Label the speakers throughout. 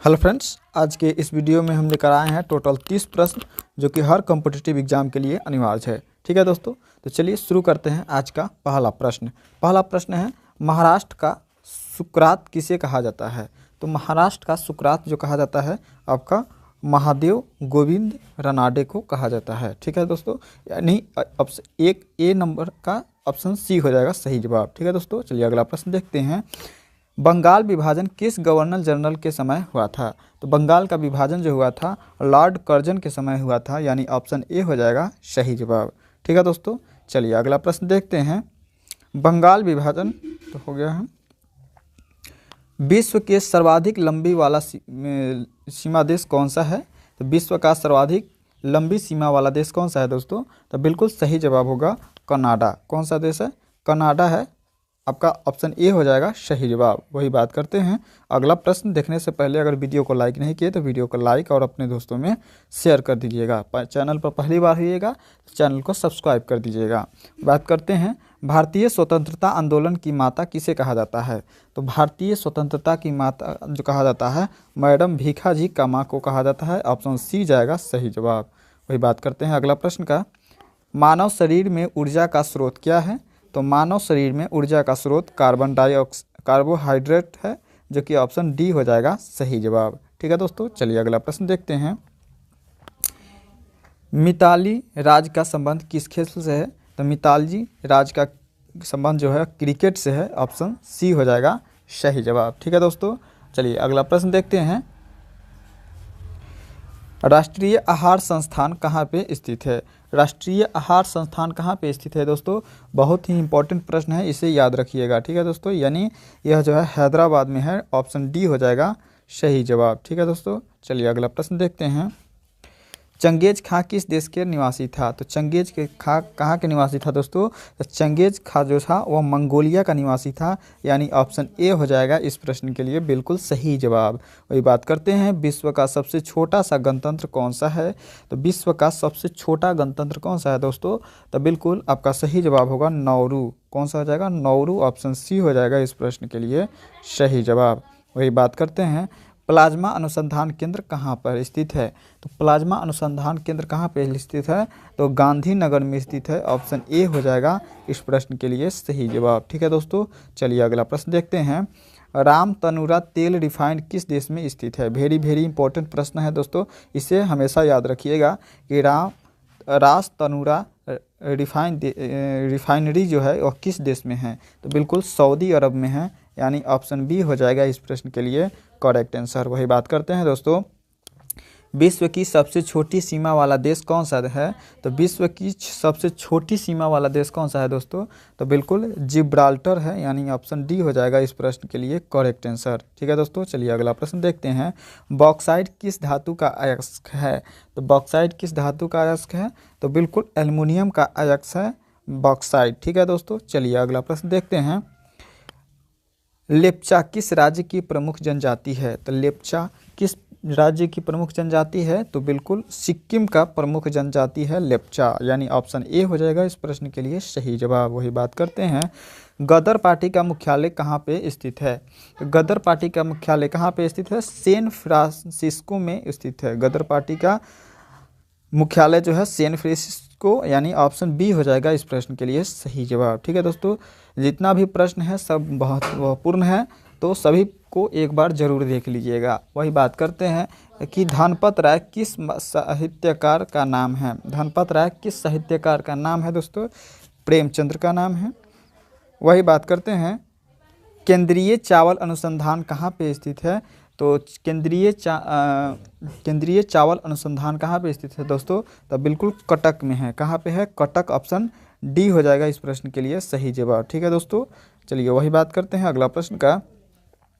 Speaker 1: Hello friends, आज के इस वीडियो में हम लेकर आए हैं टोटल 30 प्रश्न जो कि हर कॉम्पिटिटिव एग्जाम के लिए अनिवार्य है। ठीक है दोस्तों, तो चलिए शुरू करते हैं। आज का पहला प्रश्न है, महाराष्ट्र का सुकरात किसे कहा जाता है? तो महाराष्ट्र का सुकरात जो कहा जाता है आपका महादेव गोविंद रानाडे को कहा जाता है। ठीक है दोस्तों, यानी ऑप्शन एक ए नंबर का ऑप्शन सी हो जाएगा सही जवाब। ठीक है दोस्तों, चलिए अगला प्रश्न देखते हैं। बंगाल विभाजन किस गवर्नर जनरल के समय हुआ था? तो बंगाल का विभाजन जो हुआ था लॉर्ड कर्जन के समय हुआ था, यानी ऑप्शन ए हो जाएगा सही जवाब। ठीक है दोस्तों, चलिए अगला प्रश्न देखते हैं। बंगाल विभाजन तो हो गया है। विश्व के सर्वाधिक लंबी वाला सीमा देश कौन सा है? तो विश्व का सर्वाधिक लंबी सीमा वाला देश कौन सा है दोस्तों? तो बिल्कुल सही जवाब होगा कनाडा। कौन सा देश है? कनाडा है, आपका ऑप्शन ए हो जाएगा सही जवाब। वही बात करते हैं। अगला प्रश्न देखने से पहले अगर वीडियो को लाइक नहीं किए तो वीडियो को लाइक और अपने दोस्तों में शेयर कर दीजिएगा। चैनल पर पहली बार होइएगा तो चैनल को सब्सक्राइब कर दीजिएगा। बात करते हैं, भारतीय स्वतंत्रता आंदोलन की माता किसे कहा जाता है? तो भारतीय स्वतंत्रता की माता जो कहा जाता है मैडम भीखाजी कामा को कहा जाता है। ऑप्शन सी जाएगा सही जवाब। वही बात करते हैं अगला प्रश्न का। मानव शरीर में ऊर्जा का स्रोत क्या है? तो मानव शरीर में ऊर्जा का स्रोत कार्बोहाइड्रेट है, जो कि ऑप्शन डी हो जाएगा सही जवाब। ठीक है दोस्तों, चलिए अगला प्रश्न देखते हैं। मिताली राज का संबंध किस खेल से है? तो मिताली राज का संबंध जो है क्रिकेट से है। ऑप्शन सी हो जाएगा सही जवाब। ठीक है दोस्तों, चलिए अगला प्रश्न देखते हैं। राष्ट्रीय आहार संस्थान कहाँ पे स्थित है? राष्ट्रीय आहार संस्थान कहाँ पे स्थित है दोस्तों? बहुत ही इंपॉर्टेंट प्रश्न है, इसे याद रखिएगा। ठीक है दोस्तों, यानी यह जो है हैदराबाद में है। ऑप्शन डी हो जाएगा सही जवाब। ठीक है दोस्तों, चलिए अगला प्रश्न देखते हैं। चंगेज खां किस देश के निवासी था? तो चंगेज के खां कहाँ के निवासी था दोस्तों? तो चंगेज खां जो था वह मंगोलिया का निवासी था, यानी ऑप्शन ए हो जाएगा इस प्रश्न के लिए बिल्कुल सही जवाब। वही बात करते हैं, विश्व का सबसे छोटा सा गणतंत्र कौन सा है? तो विश्व का सबसे छोटा गणतंत्र कौन सा है दोस्तों? तो बिल्कुल आपका सही जवाब होगा नौरू। कौन सा हो जाएगा? नौरू। ऑप्शन सी हो जाएगा इस प्रश्न के लिए सही जवाब। वही बात करते हैं, प्लाज्मा अनुसंधान केंद्र कहाँ पर स्थित है? तो प्लाज्मा अनुसंधान केंद्र कहाँ पर स्थित है? तो गांधीनगर में स्थित है। ऑप्शन ए हो जाएगा इस प्रश्न के लिए सही जवाब। ठीक है दोस्तों, चलिए अगला प्रश्न देखते हैं। राम तनुरा तेल रिफाइंड किस देश में स्थित है? वेरी इंपॉर्टेंट प्रश्न है दोस्तों, इसे हमेशा याद रखिएगा कि रास तनुरा रिफाइनरी जो है वह किस देश में है? तो बिल्कुल सऊदी अरब में है, यानी ऑप्शन बी हो जाएगा इस प्रश्न के लिए करेक्ट आंसर। वही बात करते हैं दोस्तों, विश्व की सबसे छोटी सीमा वाला देश कौन सा है? तो विश्व की सबसे छोटी सीमा वाला देश कौन सा है दोस्तों? तो बिल्कुल जिब्राल्टर है, यानी ऑप्शन डी हो जाएगा इस प्रश्न के लिए करेक्ट आंसर। ठीक है दोस्तों, चलिए अगला प्रश्न देखते हैं। बॉक्साइट किस धातु का अयस्क है? तो बॉक्साइट किस धातु का अयस्क है? तो बिल्कुल एल्युमिनियम का अयस्क है बॉक्साइट। ठीक है दोस्तों, चलिए अगला प्रश्न देखते हैं। लेप्चा किस राज्य की प्रमुख जनजाति है? तो लेप्चा किस राज्य की प्रमुख जनजाति है? तो बिल्कुल सिक्किम का प्रमुख जनजाति है लेप्चा, यानी ऑप्शन ए हो जाएगा इस प्रश्न के लिए सही जवाब। वही बात करते हैं, गदर पार्टी का मुख्यालय कहाँ पे स्थित है? तो गदर पार्टी का मुख्यालय कहाँ पे स्थित है? सैन फ्रांसिस्को में स्थित है। गदर पार्टी का मुख्यालय जो है सैन फ्रांसिस्को, यानी ऑप्शन बी हो जाएगा इस प्रश्न के लिए सही जवाब। ठीक है दोस्तों, जितना भी प्रश्न है सब बहुत पूर्ण है, तो सभी को एक बार जरूर देख लीजिएगा। वही बात करते हैं कि धनपत राय किस साहित्यकार का नाम है? धनपत राय किस साहित्यकार का नाम है दोस्तों? प्रेमचंद्र का नाम है। वही बात करते हैं, केंद्रीय चावल अनुसंधान कहाँ पे स्थित है? तो केंद्रीय चावल अनुसंधान कहाँ पे स्थित है दोस्तों? तो बिल्कुल कटक में है। कहाँ पे है? कटक। ऑप्शन डी हो जाएगा इस प्रश्न के लिए सही जवाब। ठीक है दोस्तों, चलिए वही बात करते हैं अगला प्रश्न का।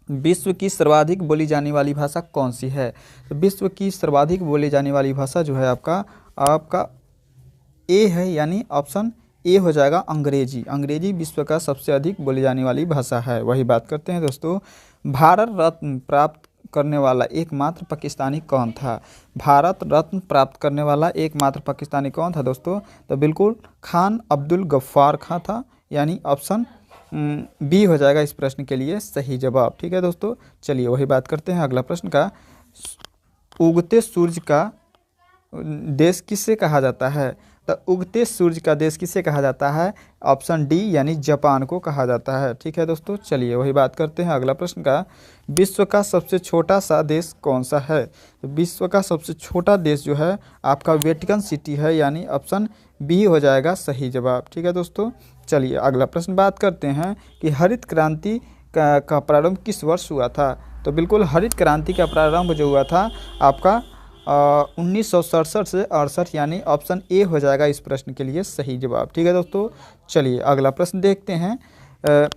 Speaker 1: विश्व की सर्वाधिक बोली जाने वाली भाषा कौन सी है? तो विश्व की सर्वाधिक बोली जाने वाली भाषा जो है आपका ए है, यानी ऑप्शन ए हो जाएगा अंग्रेजी। अंग्रेजी विश्व का सबसे अधिक बोली जाने वाली भाषा है। वही बात करते हैं दोस्तों, भारत रत्न प्राप्त करने वाला एकमात्र पाकिस्तानी कौन था? भारत रत्न प्राप्त करने वाला एकमात्र पाकिस्तानी कौन था दोस्तों? तो बिल्कुल खान अब्दुल गफ्फार खां था, यानी ऑप्शन बी हो जाएगा इस प्रश्न के लिए सही जवाब। ठीक है दोस्तों, चलिए वही बात करते हैं अगला प्रश्न का। उगते सूरज का देश किसे कहा जाता है? तो उगते सूरज का देश किसे कहा जाता है? ऑप्शन डी यानी जापान को कहा जाता है। ठीक है दोस्तों, चलिए वही बात करते हैं अगला प्रश्न का। विश्व का सबसे छोटा सा देश कौन सा है? तो विश्व का सबसे छोटा देश जो है आपका वेटिकन सिटी है, यानी ऑप्शन बी हो जाएगा सही जवाब। ठीक है दोस्तों, चलिए अगला प्रश्न बात करते हैं कि हरित क्रांति का प्रारंभ किस वर्ष हुआ था? तो बिल्कुल हरित क्रांति का प्रारंभ जो हुआ था आपका 1967 से 68, यानी ऑप्शन ए हो जाएगा इस प्रश्न के लिए सही जवाब। ठीक है दोस्तों, चलिए अगला प्रश्न देखते हैं।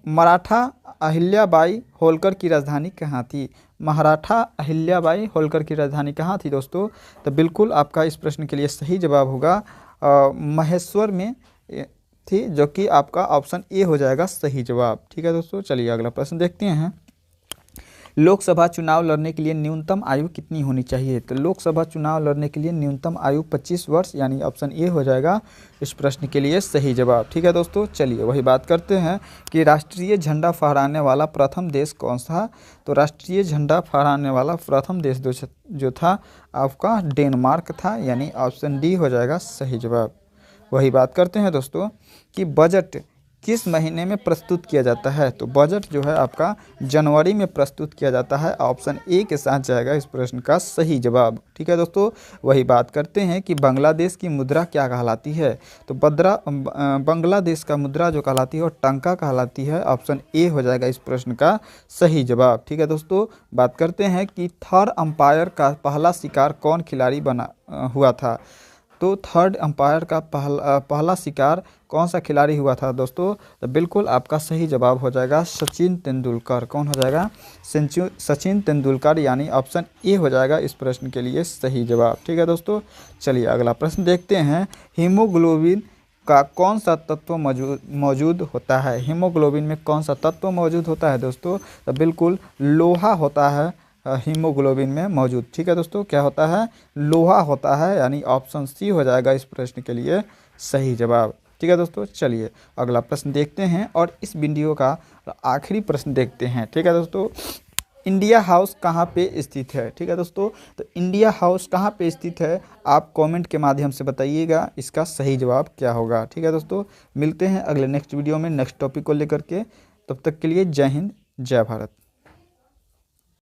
Speaker 1: मराठा अहिल्याबाई होलकर की राजधानी कहाँ थी? मराठा अहिल्याबाई होलकर की राजधानी कहाँ थी दोस्तों? तो बिल्कुल आपका इस प्रश्न के लिए सही जवाब होगा महेश्वर में थी, जो कि आपका ऑप्शन ए हो जाएगा सही जवाब। ठीक है दोस्तों, चलिए अगला प्रश्न देखते हैं। लोकसभा चुनाव लड़ने के लिए न्यूनतम आयु कितनी होनी चाहिए? तो लोकसभा चुनाव लड़ने के लिए न्यूनतम आयु 25 वर्ष, यानी ऑप्शन ए हो जाएगा इस प्रश्न के लिए सही जवाब। ठीक है दोस्तों, चलिए वही बात करते हैं कि राष्ट्रीय झंडा फहराने वाला प्रथम देश कौन सा? तो राष्ट्रीय झंडा फहराने वाला प्रथम देश जो था आपका डेनमार्क था, यानी ऑप्शन डी हो जाएगा सही जवाब। वही बात करते हैं दोस्तों कि बजट किस महीने में प्रस्तुत किया जाता है? तो बजट जो है आपका जनवरी में प्रस्तुत किया जाता है, ऑप्शन ए के साथ जाएगा इस प्रश्न का सही जवाब। ठीक है दोस्तों, वही बात करते हैं कि बांग्लादेश की मुद्रा क्या कहलाती है? तो बांग्लादेश का मुद्रा जो कहलाती है वो टंका कहलाती है, ऑप्शन ए हो जाएगा इस प्रश्न का सही जवाब। ठीक है दोस्तों, बात करते हैं कि थर्ड अंपायर का पहला शिकार कौन खिलाड़ी बना हुआ था? तो थर्ड अंपायर का पहला शिकार कौन सा खिलाड़ी हुआ था दोस्तों? तो बिल्कुल आपका सही जवाब हो जाएगा सचिन तेंदुलकर। कौन हो जाएगा? सचिन तेंदुलकर, यानी ऑप्शन ए हो जाएगा इस प्रश्न के लिए सही जवाब। ठीक है दोस्तों, चलिए अगला प्रश्न देखते हैं। हीमोग्लोबिन का कौन सा तत्व मौजूद होता है? हीमोग्लोबिन में कौन सा तत्व मौजूद होता है दोस्तों? तो बिल्कुल लोहा होता है हीमोग्लोबिन में मौजूद। ठीक है दोस्तों, क्या होता है? लोहा होता है, यानी ऑप्शन सी हो जाएगा इस प्रश्न के लिए सही जवाब। ठीक है दोस्तों, चलिए अगला प्रश्न देखते हैं और इस वीडियो का आखिरी प्रश्न देखते हैं। ठीक है दोस्तों, इंडिया हाउस कहाँ पे स्थित है? ठीक है दोस्तों, तो इंडिया हाउस कहाँ पे स्थित है आप कमेंट के माध्यम से बताइएगा, इसका सही जवाब क्या होगा। ठीक है दोस्तों, मिलते हैं अगले नेक्स्ट वीडियो में नेक्स्ट टॉपिक को लेकर के। तब तक के लिए जय हिंद, जय भारत।